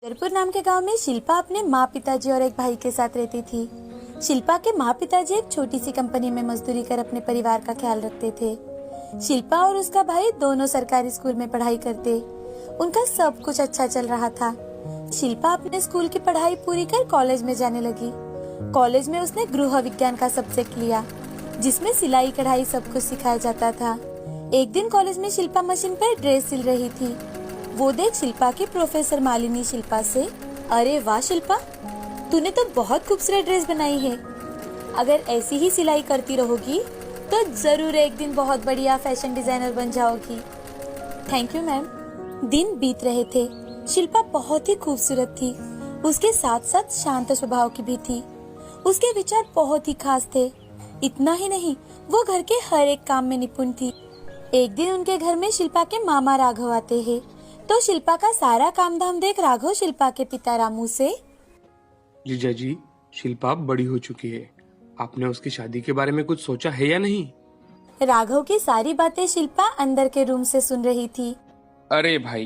जयपुर नाम के गांव में शिल्पा अपने माँ पिताजी और एक भाई के साथ रहती थी। शिल्पा के माँ पिताजी एक छोटी सी कंपनी में मजदूरी कर अपने परिवार का ख्याल रखते थे। शिल्पा और उसका भाई दोनों सरकारी स्कूल में पढ़ाई करते। उनका सब कुछ अच्छा चल रहा था। शिल्पा अपने स्कूल की पढ़ाई पूरी कर कॉलेज में जाने लगी। कॉलेज में उसने गृह विज्ञान का सब्जेक्ट लिया, जिसमें सिलाई कढ़ाई सब कुछ सिखाया जाता था। एक दिन कॉलेज में शिल्पा मशीन पर ड्रेस सिल रही थी। वो देख शिल्पा की प्रोफेसर मालिनी शिल्पा से, अरे वाह शिल्पा, तूने तो बहुत खूबसूरत ड्रेस बनाई है। अगर ऐसी ही सिलाई करती रहोगी तो जरूर एक दिन बहुत बढ़िया फैशन डिजाइनर बन जाओगी। Thank you ma'am. दिन बीत रहे थे। शिल्पा बहुत ही खूबसूरत थी। उसके साथ साथ शांत स्वभाव की भी थी। उसके विचार बहुत ही खास थे। इतना ही नहीं, वो घर के हर एक काम में निपुण थी। एक दिन उनके घर में शिल्पा के मामा राघव आते हैं, तो शिल्पा का सारा काम धाम देख राघव शिल्पा के पिता रामू से, जीजा जी, शिल्पा अब बड़ी हो चुकी है। आपने उसकी शादी के बारे में कुछ सोचा है या नहीं? राघव की सारी बातें शिल्पा अंदर के रूम से सुन रही थी। अरे भाई,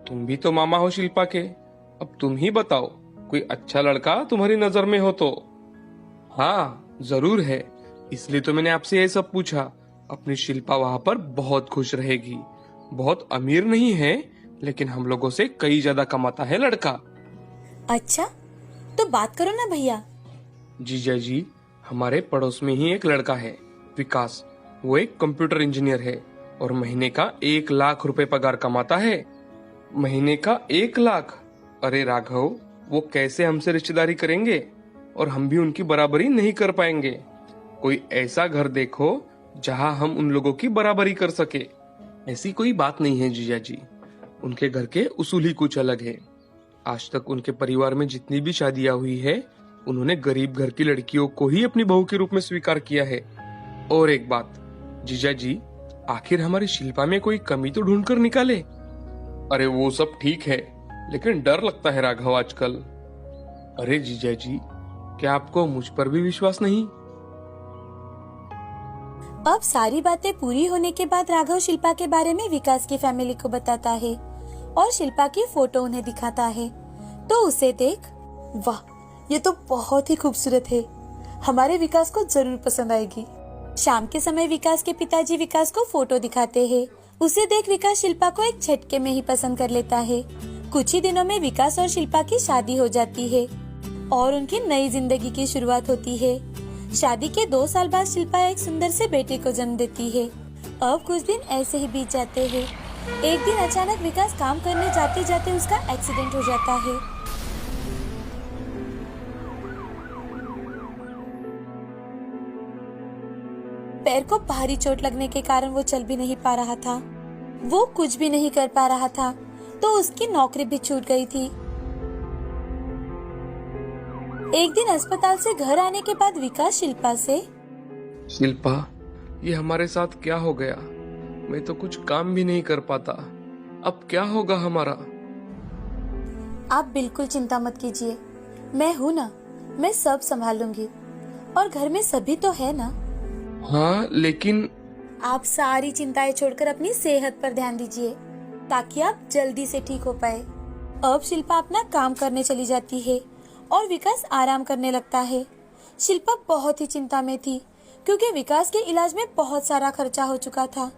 तुम भी तो मामा हो शिल्पा के। अब तुम ही बताओ, कोई अच्छा लड़का तुम्हारी नजर में हो तो? हाँ, जरूर है। इसलिए तो मैंने आपसे ये सब पूछा। अपनी शिल्पा वहाँ पर बहुत खुश रहेगी। बहुत अमीर नहीं है, लेकिन हम लोगों से कई ज्यादा कमाता है लड़का। अच्छा, तो बात करो ना भैया। जीजा जी, हमारे पड़ोस में ही एक लड़का है, विकास। वो एक कंप्यूटर इंजीनियर है और महीने का 1 लाख रुपए पगार कमाता है। महीने का 1 लाख! अरे राघव, वो कैसे हमसे रिश्तेदारी करेंगे? और हम भी उनकी बराबरी नहीं कर पाएंगे। कोई ऐसा घर देखो जहां हम उन लोगों की बराबरी कर सके। ऐसी कोई बात नहीं है जीजा जी। उनके घर के उसूल ही कुछ अलग है। आज तक उनके परिवार में जितनी भी शादियां हुई है, उन्होंने गरीब घर की लड़कियों को ही अपनी बहू के रूप में स्वीकार किया है। और एक बात जीजा जी, आखिर हमारी शिल्पा में कोई कमी तो ढूंढ कर निकाले। अरे वो सब ठीक है, लेकिन डर लगता है राघव आजकल। अरे जीजा जी, क्या आपको मुझ पर भी विश्वास नहीं? अब सारी बातें पूरी होने के बाद राघव शिल्पा के बारे में विकास की फैमिली को बताता है और शिल्पा की फोटो उन्हें दिखाता है। तो उसे देख, वाह, ये तो बहुत ही खूबसूरत है। हमारे विकास को जरूर पसंद आएगी। शाम के समय विकास के पिताजी विकास को फोटो दिखाते हैं। उसे देख विकास शिल्पा को एक झटके में ही पसंद कर लेता है। कुछ ही दिनों में विकास और शिल्पा की शादी हो जाती है और उनकी नई जिंदगी की शुरुआत होती है। शादी के 2 साल बाद शिल्पा एक सुंदर से बेटे को जन्म देती है। अब कुछ दिन ऐसे ही बीत जाते हैं। एक दिन अचानक विकास काम करने जाते जाते उसका एक्सीडेंट हो जाता है। पैर को भारी चोट लगने के कारण वो चल भी नहीं पा रहा था। वो कुछ भी नहीं कर पा रहा था, तो उसकी नौकरी भी छूट गई थी। एक दिन अस्पताल से घर आने के बाद विकास शिल्पा से, शिल्पा, ये हमारे साथ क्या हो गया? मैं तो कुछ काम भी नहीं कर पाता। अब क्या होगा हमारा? आप बिल्कुल चिंता मत कीजिए, मैं हूँ ना, मैं सब संभालूंगी। और घर में सभी तो है ना? हाँ, लेकिन आप सारी चिंताएं छोड़कर अपनी सेहत पर ध्यान दीजिए, ताकि आप जल्दी से ठीक हो पाए। अब शिल्पा अपना काम करने चली जाती है और विकास आराम करने लगता है। शिल्पा बहुत ही चिंता में थी, क्योंकि विकास के इलाज में बहुत सारा खर्चा हो चुका था।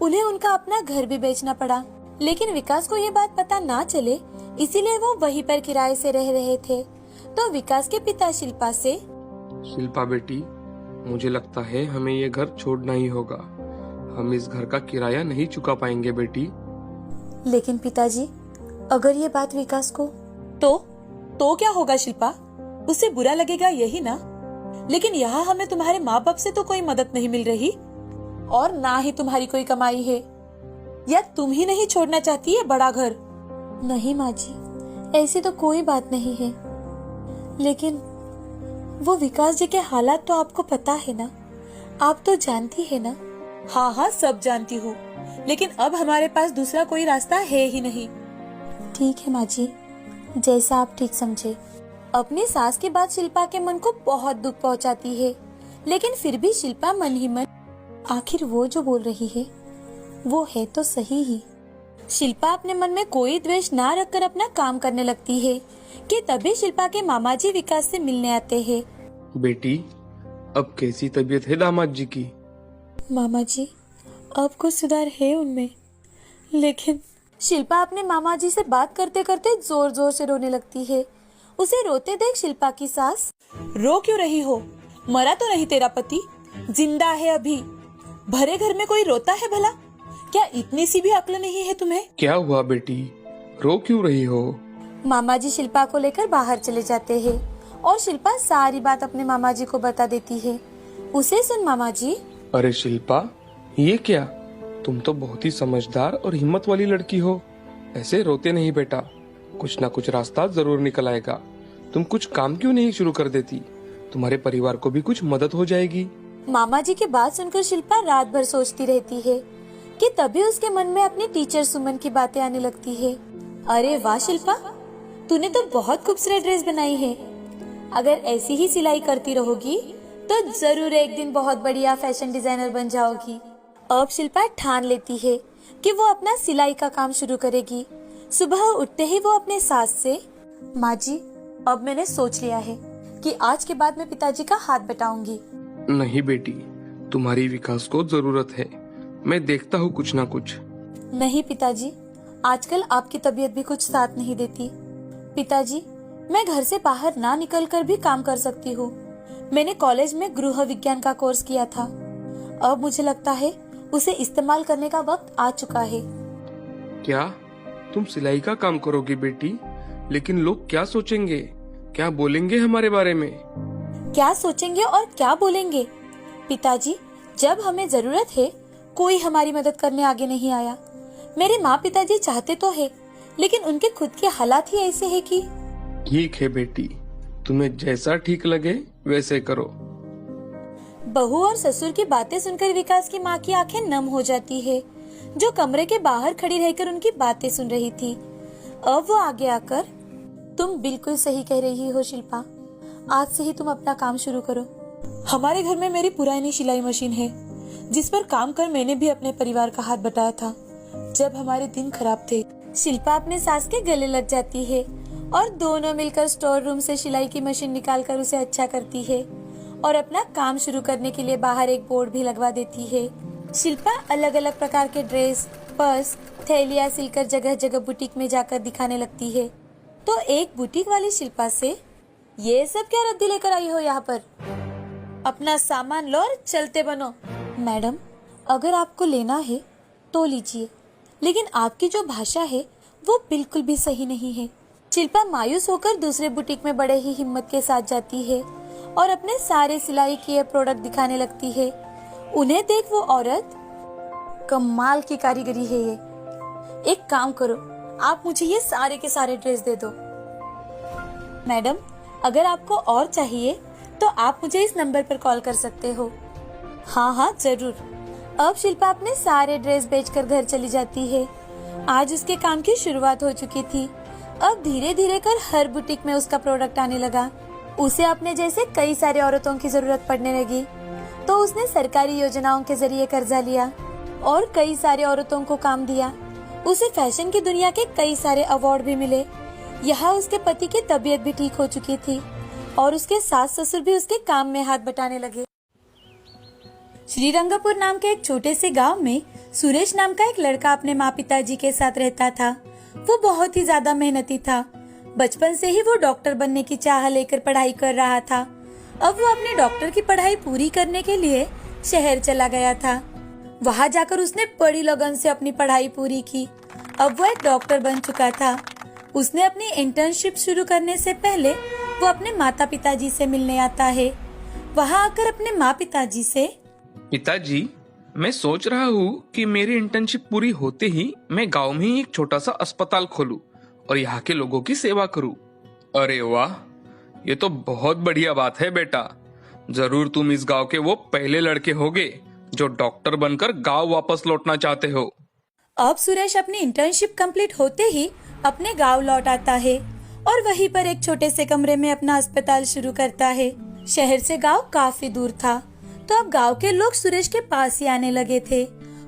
उन्हें उनका अपना घर भी बेचना पड़ा, लेकिन विकास को ये बात पता ना चले, इसीलिए वो वहीं पर किराए से रह रहे थे। तो विकास के पिता शिल्पा से, शिल्पा बेटी, मुझे लगता है हमें ये घर छोड़ना ही होगा। हम इस घर का किराया नहीं चुका पाएंगे बेटी। लेकिन पिताजी, अगर ये बात विकास को, तो क्या होगा शिल्पा? उसे बुरा लगेगा यही ना? लेकिन यहाँ हमें तुम्हारे माँ बाप से तो कोई मदद नहीं मिल रही और ना ही तुम्हारी कोई कमाई है। या तुम ही नहीं छोड़ना चाहती है बड़ा घर? नहीं माँ जी, ऐसी तो कोई बात नहीं है। लेकिन वो विकास जी के हालात तो आपको पता है ना, आप तो जानती है ना। हाँ, सब जानती हूँ, लेकिन अब हमारे पास दूसरा कोई रास्ता है ही नहीं। ठीक है माँ जी, जैसा आप ठीक समझे। अपनी सास की बात शिल्पा के मन को बहुत दुख पहुंचाती है, लेकिन फिर भी शिल्पा मन ही मन, आखिर वो जो बोल रही है वो है तो सही ही। शिल्पा अपने मन में कोई द्वेष ना रखकर अपना काम करने लगती है कि तभी शिल्पा के मामा जी विकास से मिलने आते हैं। बेटी, अब कैसी तबीयत है दामाद जी की? मामा जी, अब कुछ सुधार है उनमें, लेकिन शिल्पा अपने मामा जी से बात करते करते जोर जोर से रोने लगती है। उसे रोते देख शिल्पा की सास, रो क्यों रही हो? मरा तो नहीं तेरा पति, जिंदा है अभी। भरे घर में कोई रोता है भला? क्या इतनी सी भी अक्ल नहीं है तुम्हें? क्या हुआ बेटी, रो क्यों रही हो? मामा जी शिल्पा को लेकर बाहर चले जाते हैं और शिल्पा सारी बात अपने मामा जी को बता देती है। उसे सुन मामा जी, अरे शिल्पा, ये क्या? तुम तो बहुत ही समझदार और हिम्मत वाली लड़की हो। ऐसे रोते नहीं बेटा, कुछ ना कुछ रास्ता जरूर निकल आएगा। तुम कुछ काम क्यों नहीं शुरू कर देती? तुम्हारे परिवार को भी कुछ मदद हो जाएगी। मामा जी की बात सुनकर शिल्पा रात भर सोचती रहती है कि तभी उसके मन में अपनी टीचर सुमन की बातें आने लगती है। अरे वाह शिल्पा, तूने तो बहुत खूबसूरत ड्रेस बनाई है। अगर ऐसी ही सिलाई करती रहोगी तो जरूर एक दिन बहुत बढ़िया फैशन डिजाइनर बन जाओगी। अब शिल्पा ठान लेती है कि वो अपना सिलाई का काम शुरू करेगी। सुबह उठते ही वो अपने सास से, माँ जी, अब मैंने सोच लिया है कि आज के बाद मैं पिताजी का हाथ बटाऊंगी। नहीं बेटी, तुम्हारी विकास को जरूरत है। मैं देखता हूँ कुछ ना कुछ। नहीं पिताजी, आजकल आपकी तबीयत भी कुछ साथ नहीं देती। पिताजी, मैं घर से बाहर ना निकलकर भी काम कर सकती हूँ। मैंने कॉलेज में गृह विज्ञान का कोर्स किया था। अब मुझे लगता है उसे इस्तेमाल करने का वक्त आ चुका है। क्या तुम सिलाई का काम करोगी बेटी? लेकिन लोग क्या सोचेंगे, क्या बोलेंगे हमारे बारे में? क्या सोचेंगे और क्या बोलेंगे? पिताजी, जब हमें जरूरत है कोई हमारी मदद करने आगे नहीं आया। मेरे माँ पिताजी चाहते तो है, लेकिन उनके खुद के हालात ही ऐसे है कि। ठीक है बेटी, तुम्हें जैसा ठीक लगे वैसे करो। बहू और ससुर की बातें सुनकर विकास की माँ की आंखें नम हो जाती है, जो कमरे के बाहर खड़ी रहकर उनकी बातें सुन रही थी। अब वो आगे आकर, तुम बिल्कुल सही कह रही हो शिल्पा, आज से ही तुम अपना काम शुरू करो। हमारे घर में मेरी पुरानी सिलाई मशीन है, जिस पर काम कर मैंने भी अपने परिवार का हाथ बटाया था जब हमारे दिन खराब थे। शिल्पा अपने सास के गले लग जाती है और दोनों मिलकर स्टोर रूम से सिलाई की मशीन निकालकर उसे अच्छा करती है और अपना काम शुरू करने के लिए बाहर एक बोर्ड भी लगवा देती है। शिल्पा अलग अलग प्रकार के ड्रेस, पर्स, थैलियाँ सिलकर जगह जगह बुटीक में जाकर दिखाने लगती है। तो एक बुटीक वाली शिल्पा से, ये सब क्या रद्दी लेकर आई हो यहाँ पर? अपना सामान लो और चलते बनो। मैडम, अगर आपको लेना है तो लीजिए, लेकिन आपकी जो भाषा है वो बिल्कुल भी सही नहीं है। शिल्पा मायूस होकर दूसरे बुटीक में बड़े ही हिम्मत के साथ जाती है और अपने सारे सिलाई किए प्रोडक्ट दिखाने लगती है। उन्हें देख वो औरत, कमाल की कारीगरी है ये। एक काम करो, आप मुझे ये सारे के सारे ड्रेस दे दो। मैडम, अगर आपको और चाहिए तो आप मुझे इस नंबर पर कॉल कर सकते हो। हाँ हाँ जरूर। अब शिल्पा अपने सारे ड्रेस बेचकर घर चली जाती है। आज उसके काम की शुरुआत हो चुकी थी। अब धीरे धीरे कर हर बुटीक में उसका प्रोडक्ट आने लगा। उसे अपने जैसे कई सारे औरतों की जरूरत पड़ने लगी, तो उसने सरकारी योजनाओं के जरिए कर्जा लिया और कई सारे औरतों को काम दिया। उसे फैशन की दुनिया के कई सारे अवार्ड भी मिले। यहाँ उसके पति की तबीयत भी ठीक हो चुकी थी और उसके सास ससुर भी उसके काम में हाथ बटाने लगे। श्रीरंगपुर नाम के एक छोटे से गांव में सुरेश नाम का एक लड़का अपने माँ पिताजी के साथ रहता था। वो बहुत ही ज्यादा मेहनती था। बचपन से ही वो डॉक्टर बनने की चाह लेकर पढ़ाई कर रहा था। अब वो अपने डॉक्टर की पढ़ाई पूरी करने के लिए शहर चला गया था। वहाँ जाकर उसने बड़ी लगन से अपनी पढ़ाई पूरी की। अब वो एक डॉक्टर बन चुका था। उसने अपनी इंटर्नशिप शुरू करने से पहले वो अपने माता पिताजी से मिलने आता है। वहाँ आकर अपने माँ पिताजी से, पिताजी, मैं सोच रहा हूँ कि मेरी इंटर्नशिप पूरी होते ही मैं गांव में ही एक छोटा सा अस्पताल खोलूं और यहाँ के लोगों की सेवा करूं। अरे वाह, ये तो बहुत बढ़िया बात है बेटा। जरूर तुम इस गांव के वो पहले लड़के होगे जो डॉक्टर बनकर गांव वापस लौटना चाहते हो। अब सुरेश अपनी इंटर्नशिप कंप्लीट होते ही अपने गांव लौट आता है और वहीं पर एक छोटे से कमरे में अपना अस्पताल शुरू करता है। शहर से गांव काफी दूर था, तो अब गांव के लोग सुरेश के पास ही आने लगे थे।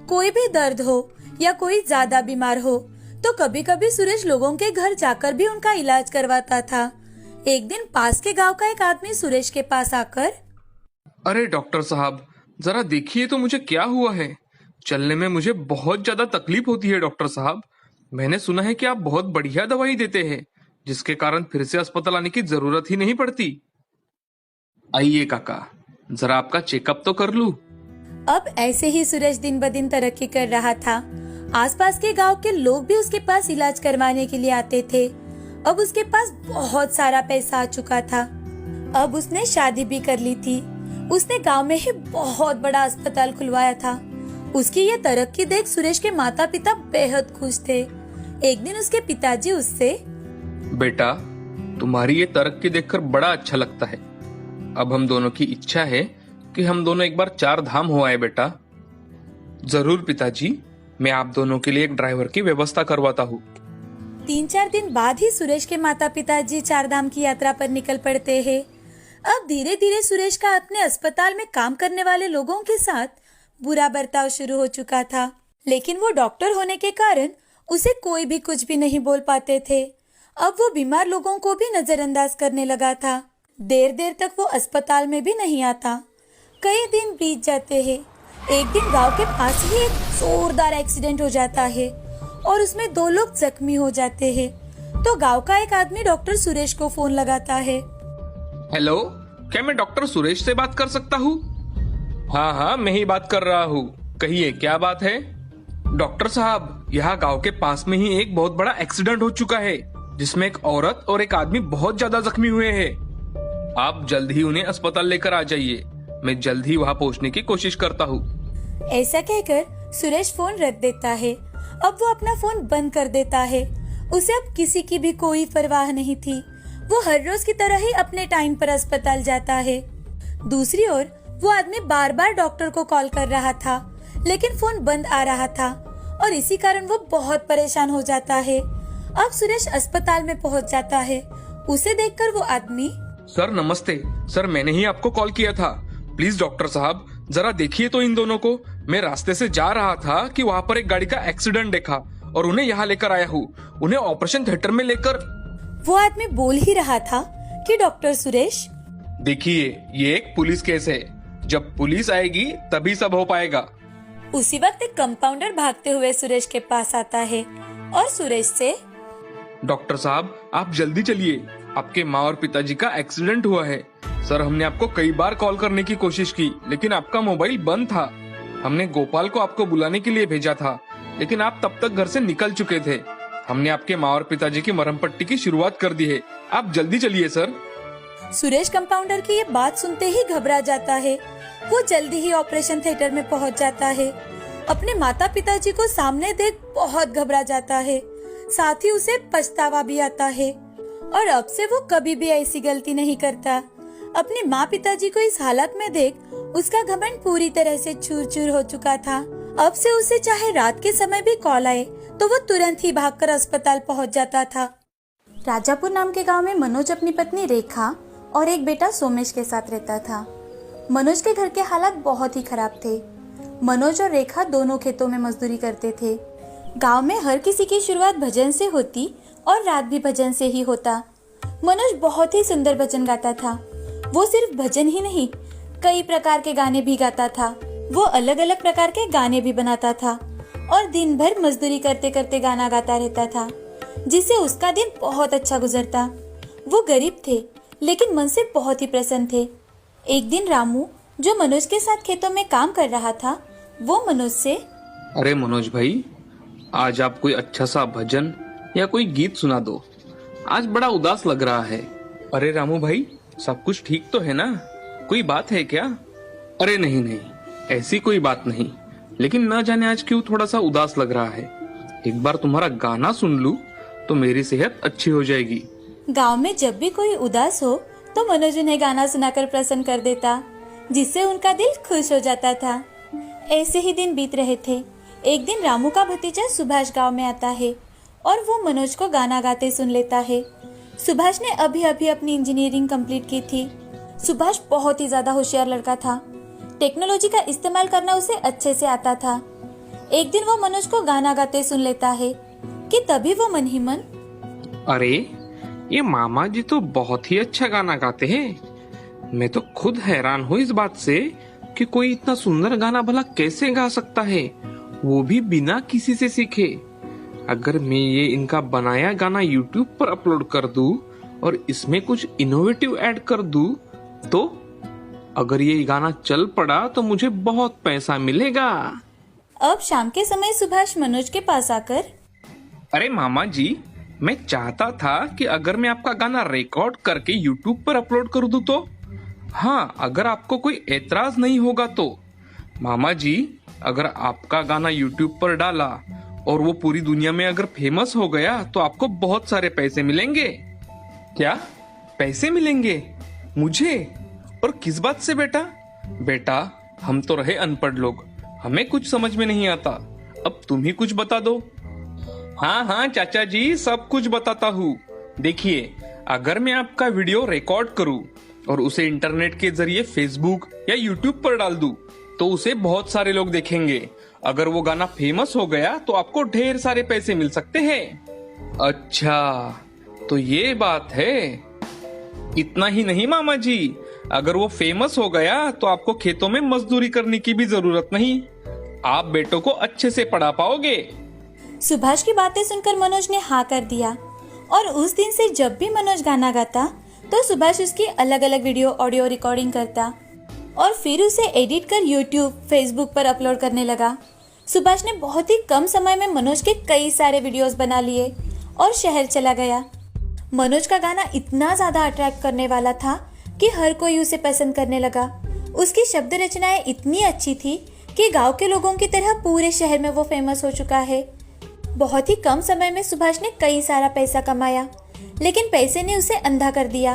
कोई भी दर्द हो या कोई ज्यादा बीमार हो तो कभी कभी सुरेश लोगों के घर जाकर भी उनका इलाज करवाता था। एक दिन पास के गांव का एक आदमी सुरेश के पास आकर, अरे डॉक्टर साहब, जरा देखिए तो मुझे क्या हुआ है। चलने में मुझे बहुत ज्यादा तकलीफ होती है डॉक्टर साहब। मैंने सुना है कि आप बहुत बढ़िया दवाई देते हैं, जिसके कारण फिर से अस्पताल आने की जरूरत ही नहीं पड़ती। आइए काका, जरा आपका चेकअप तो कर लूं। अब ऐसे ही सुरेश दिन ब दिन तरक्की कर रहा था। आसपास के गांव के लोग भी उसके पास इलाज करवाने के लिए आते थे। अब उसके पास बहुत सारा पैसा आ चुका था। अब उसने शादी भी कर ली थी। उसने गांव में ही बहुत बड़ा अस्पताल खुलवाया था। उसकी ये तरक्की देख सुरेश के माता पिता बेहद खुश थे। एक दिन उसके पिताजी उससे, बेटा, तुम्हारी ये तरक्की देखकर बड़ा अच्छा लगता है। अब हम दोनों की इच्छा है कि हम दोनों एक बार 4 धाम हो आए बेटा। जरूर पिताजी, मैं आप दोनों के लिए एक ड्राइवर की व्यवस्था करवाता हूँ। 3-4 दिन बाद ही सुरेश के माता पिताजी 4 धाम की यात्रा पर निकल पड़ते हैं। अब धीरे धीरे सुरेश का अपने अस्पताल में काम करने वाले लोगों के साथ बुरा बर्ताव शुरू हो चुका था। लेकिन वो डॉक्टर होने के कारण उसे कोई भी कुछ भी नहीं बोल पाते थे। अब वो बीमार लोगों को भी नजरअंदाज करने लगा था। देर देर तक वो अस्पताल में भी नहीं आता। कई दिन बीत जाते हैं। एक दिन गांव के पास ही एक जोरदार एक्सीडेंट हो जाता है और उसमें 2 लोग जख्मी हो जाते हैं। तो गांव का एक आदमी डॉक्टर सुरेश को फोन लगाता है। हेलो, क्या मैं डॉक्टर सुरेश से बात कर सकता हूँ? हाँ, मैं ही बात कर रहा हूँ। कहिए, क्या बात है? डॉक्टर साहब, यहाँ गांव के पास में ही एक बहुत बड़ा एक्सीडेंट हो चुका है, जिसमें एक औरत और एक आदमी बहुत ज्यादा जख्मी हुए हैं। आप जल्द ही उन्हें अस्पताल लेकर आ जाइए। मैं जल्द ही वहाँ पहुँचने की कोशिश करता हूँ। ऐसा कहकर सुरेश फोन रख देता है। अब वो अपना फोन बंद कर देता है। उसे अब किसी की भी कोई परवाह नहीं थी। वो हर रोज की तरह ही अपने टाइम पर अस्पताल जाता है। दूसरी ओर वो आदमी बार बार डॉक्टर को कॉल कर रहा था, लेकिन फोन बंद आ रहा था और इसी कारण वो बहुत परेशान हो जाता है। अब सुरेश अस्पताल में पहुंच जाता है। उसे देखकर वो आदमी, सर नमस्ते। सर, मैंने ही आपको कॉल किया था। प्लीज डॉक्टर साहब, जरा देखिए तो इन दोनों को। मैं रास्ते से जा रहा था कि वहाँ पर एक गाड़ी का एक्सीडेंट देखा और उन्हें यहाँ लेकर आया हूँ। उन्हें ऑपरेशन थिएटर में लेकर। वो आदमी बोल ही रहा था कि डॉक्टर सुरेश, देखिए, ये एक पुलिस केस है। जब पुलिस आएगी तभी सब हो पाएगा। उसी वक्त एक कंपाउंडर भागते हुए सुरेश के पास आता है और सुरेश से, डॉक्टर साहब, आप जल्दी चलिए। आपके माँ और पिताजी का एक्सीडेंट हुआ है। सर, हमने आपको कई बार कॉल करने की कोशिश की, लेकिन आपका मोबाइल बंद था। हमने गोपाल को आपको बुलाने के लिए भेजा था, लेकिन आप तब तक घर से निकल चुके थे। हमने आपके माँ और पिताजी की मरहम पट्टी की शुरुआत कर दी है। आप जल्दी चलिए सर। सुरेश कंपाउंडर की ये बात सुनते ही घबरा जाता है। वो जल्दी ही ऑपरेशन थिएटर में पहुंच जाता है। अपने माता पिताजी को सामने देख बहुत घबरा जाता है। साथ ही उसे पछतावा भी आता है और अब से वो कभी भी ऐसी गलती नहीं करता। अपने माँ पिताजी को इस हालत में देख उसका घमंड पूरी तरह से चूर चूर हो चुका था। अब से उसे चाहे रात के समय भी कॉल आए तो वो तुरंत ही भागकर अस्पताल पहुंच जाता था। राजापुर नाम के गांव में मनोज अपनी पत्नी रेखा और एक बेटा सोमेश के साथ रहता था। मनोज के घर के हालात बहुत ही खराब थे। मनोज और रेखा दोनों खेतों में मजदूरी करते थे। गांव में हर किसी की शुरुआत भजन से होती और रात भी भजन से ही होता। मनोज बहुत ही सुंदर भजन गाता था। वो सिर्फ भजन ही नहीं, कई प्रकार के गाने भी गाता था। वो अलग अलग प्रकार के गाने भी बनाता था और दिन भर मजदूरी करते करते गाना गाता रहता था, जिससे उसका दिन बहुत अच्छा गुजरता। वो गरीब थे, लेकिन मन से बहुत ही प्रसन्न थे। एक दिन रामू, जो मनोज के साथ खेतों में काम कर रहा था, वो मनोज से, अरे मनोज भाई, आज आप कोई अच्छा सा भजन या कोई गीत सुना दो। आज बड़ा उदास लग रहा है। अरे रामू भाई, सब कुछ ठीक तो है ना? कोई बात है क्या? अरे नहीं, ऐसी कोई बात नहीं, लेकिन न जाने आज क्यों थोड़ा सा उदास लग रहा है। एक बार तुम्हारा गाना सुन लूं तो मेरी सेहत अच्छी हो जाएगी। गांव में जब भी कोई उदास हो तो मनोज उन्हें गाना सुनाकर प्रसन्न कर देता, जिससे उनका दिल खुश हो जाता था। ऐसे ही दिन बीत रहे थे। एक दिन रामू का भतीजा सुभाष गांव में आता है और वो मनोज को गाना गाते सुन लेता है। सुभाष ने अभी अभी अपनी इंजीनियरिंग कंप्लीट की थी। सुभाष बहुत ही ज्यादा होशियार लड़का था। टेक्नोलॉजी का इस्तेमाल करना उसे अच्छे से आता था। एक दिन वो मनोज को गाना गाते सुन लेता है। कि तभी वो मन ही मन, अरे ये मामा जी तो बहुत ही अच्छा गाना गाते हैं। मैं तो खुद हैरान हूँ इस बात से कि कोई इतना सुंदर गाना भला कैसे गा सकता है, वो भी बिना किसी से सीखे। अगर मैं ये इनका बनाया गाना YouTube पर अपलोड कर दूं और इसमें कुछ इनोवेटिव ऐड कर दूं, तो अगर ये गाना चल पड़ा तो मुझे बहुत पैसा मिलेगा। अब शाम के समय सुभाष मनोज के पास आकर, अरे मामा जी, मैं चाहता था कि अगर मैं आपका गाना रिकॉर्ड करके YouTube पर अपलोड कर दूं तो, हाँ, अगर आपको कोई एतराज नहीं होगा तो। मामा जी, अगर आपका गाना YouTube पर डाला और वो पूरी दुनिया में अगर फेमस हो गया तो आपको बहुत सारे पैसे मिलेंगे। क्या पैसे मिलेंगे मुझे? और किस बात से बेटा? बेटा, हम तो रहे अनपढ़ लोग, हमें कुछ समझ में नहीं आता। अब तुम ही कुछ बता दो। हाँ हाँ चाचा जी, सब कुछ बताता हूँ। देखिए, अगर मैं आपका वीडियो रिकॉर्ड करूँ और उसे इंटरनेट के जरिए फेसबुक या यूट्यूब पर डाल दूँ तो उसे बहुत सारे लोग देखेंगे। अगर वो गाना फेमस हो गया तो आपको ढेर सारे पैसे मिल सकते हैं। अच्छा, तो ये बात है। इतना ही नहीं मामा जी, अगर वो फेमस हो गया तो आपको खेतों में मजदूरी करने की भी जरूरत नहीं, आप बेटों को अच्छे से पढ़ा पाओगे। सुभाष की बातें सुनकर मनोज ने हाँ कर दिया और उस दिन से जब भी मनोज गाना गाता तो सुभाष उसकी अलग अलग वीडियो ऑडियो रिकॉर्डिंग करता और फिर उसे एडिट कर यूट्यूब, फेसबुक पर अपलोड करने लगा। सुभाष ने बहुत ही कम समय में मनोज के कई सारे वीडियोस बना लिए और शहर चला गया। मनोज का गाना इतना ज्यादा अट्रैक्ट करने वाला था कि हर कोई उसे पसंद करने लगा। उसकी शब्द रचनाएं इतनी अच्छी थी कि गांव के लोगों की तरह पूरे शहर में वो फेमस हो चुका है। बहुत ही कम समय में सुभाष ने कई सारा पैसा कमाया, लेकिन पैसे ने उसे अंधा कर दिया।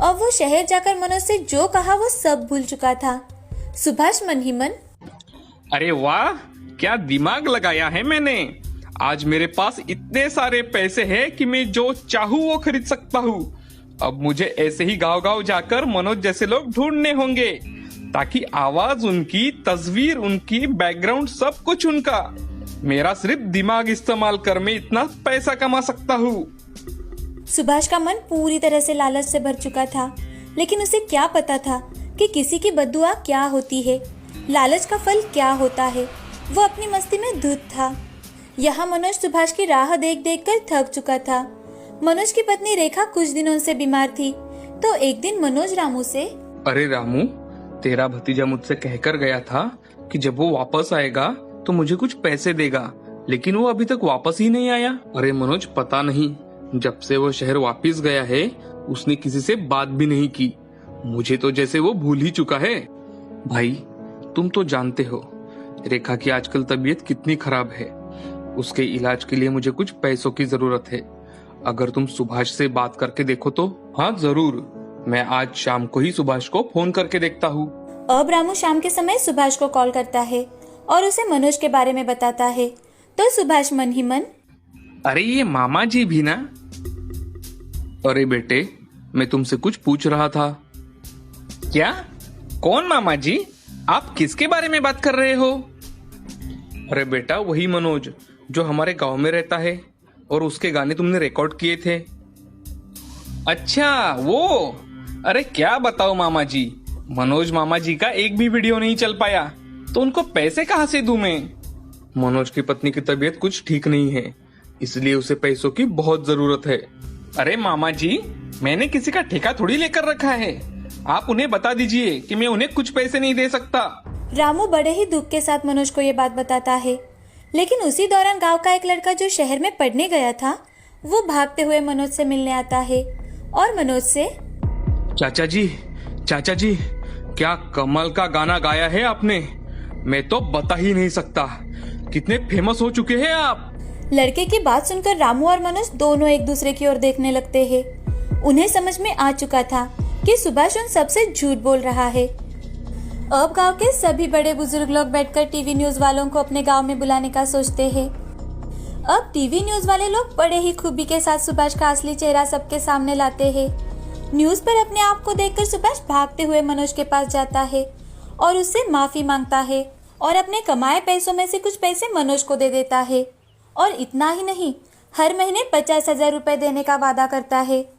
अब वो शहर जाकर मनोज से जो कहा वो सब भूल चुका था। सुभाष मन ही मन, अरे वाह, क्या दिमाग लगाया है मैंने। आज मेरे पास इतने सारे पैसे हैं कि मैं जो चाहूँ वो खरीद सकता हूँ। अब मुझे ऐसे ही गांव गांव जाकर मनोज जैसे लोग ढूंढने होंगे ताकि आवाज उनकी, तस्वीर उनकी, बैकग्राउंड सब कुछ उनका। मेरा सिर्फ दिमाग इस्तेमाल कर मैं इतना पैसा कमा सकता हूँ। सुभाष का मन पूरी तरह से लालच से भर चुका था, लेकिन उसे क्या पता था कि किसी की बद्दुआ क्या होती है, लालच का फल क्या होता है। वो अपनी मस्ती में धुत था। यहाँ मनोज सुभाष की राह देख देख कर थक चुका था। मनोज की पत्नी रेखा कुछ दिनों से बीमार थी, तो एक दिन मनोज रामू से, अरे रामू, तेरा भतीजा मुझसे कहकर गया था कि जब वो वापस आएगा तो मुझे कुछ पैसे देगा, लेकिन वो अभी तक वापस ही नहीं आया। अरे मनोज, पता नहीं, जब से वो शहर वापस गया है उसने किसी से बात भी नहीं की। मुझे तो जैसे वो भूल ही चुका है। भाई, तुम तो जानते हो रेखा की आजकल तबीयत कितनी खराब है। उसके इलाज के लिए मुझे कुछ पैसों की जरूरत है। अगर तुम सुभाष से बात करके देखो तो। हाँ जरूर, मैं आज शाम को ही सुभाष को फोन करके देखता हूँ। अब रामू शाम के समय सुभाष को कॉल करता है और उसे मनोज के बारे में बताता है। तो सुभाष मन ही मन, अरे ये मामा जी भी ना। अरे बेटे, मैं तुमसे कुछ पूछ रहा था। क्या? कौन मामा जी? आप किसके बारे में बात कर रहे हो? अरे बेटा, वही मनोज जो हमारे गांव में रहता है और उसके गाने तुमने रिकॉर्ड किए थे। अच्छा वो? अरे क्या बताओ मामा जी, मनोज मामा जी का एक भी वीडियो नहीं चल पाया, तो उनको पैसे कहाँ से दूं मैं? मनोज की पत्नी की तबीयत कुछ ठीक नहीं है, इसलिए उसे पैसों की बहुत जरूरत है। अरे मामा जी, मैंने किसी का ठेका थोड़ी लेकर रखा है। आप उन्हें बता दीजिए कि मैं उन्हें कुछ पैसे नहीं दे सकता। रामू बड़े ही दुख के साथ मनोज को ये बात बताता है, लेकिन उसी दौरान गांव का एक लड़का जो शहर में पढ़ने गया था वो भागते हुए मनोज से मिलने आता है और मनोज से, चाचा जी, क्या कमाल का गाना गाया है आपने। मैं तो बता ही नहीं सकता, कितने फेमस हो चुके हैं आप। लड़के की बात सुनकर रामू और मनोज दोनों एक दूसरे की ओर देखने लगते हैं। उन्हें समझ में आ चुका था कि सुभाष उन सबसे झूठ बोल रहा है। अब गांव के सभी बड़े बुजुर्ग लोग बैठकर टीवी न्यूज वालों को अपने गांव में बुलाने का सोचते हैं। अब टीवी न्यूज वाले लोग बड़े ही खूबी के साथ सुभाष का असली चेहरा सबके सामने लाते हैं। न्यूज पर अपने आप को देखकर सुभाष भागते हुए मनोज के पास जाता है और उससे माफी मांगता है और अपने कमाए पैसों में से कुछ पैसे मनोज को दे देता है। और इतना ही नहीं, हर महीने 50,000 रुपए देने का वादा करता है।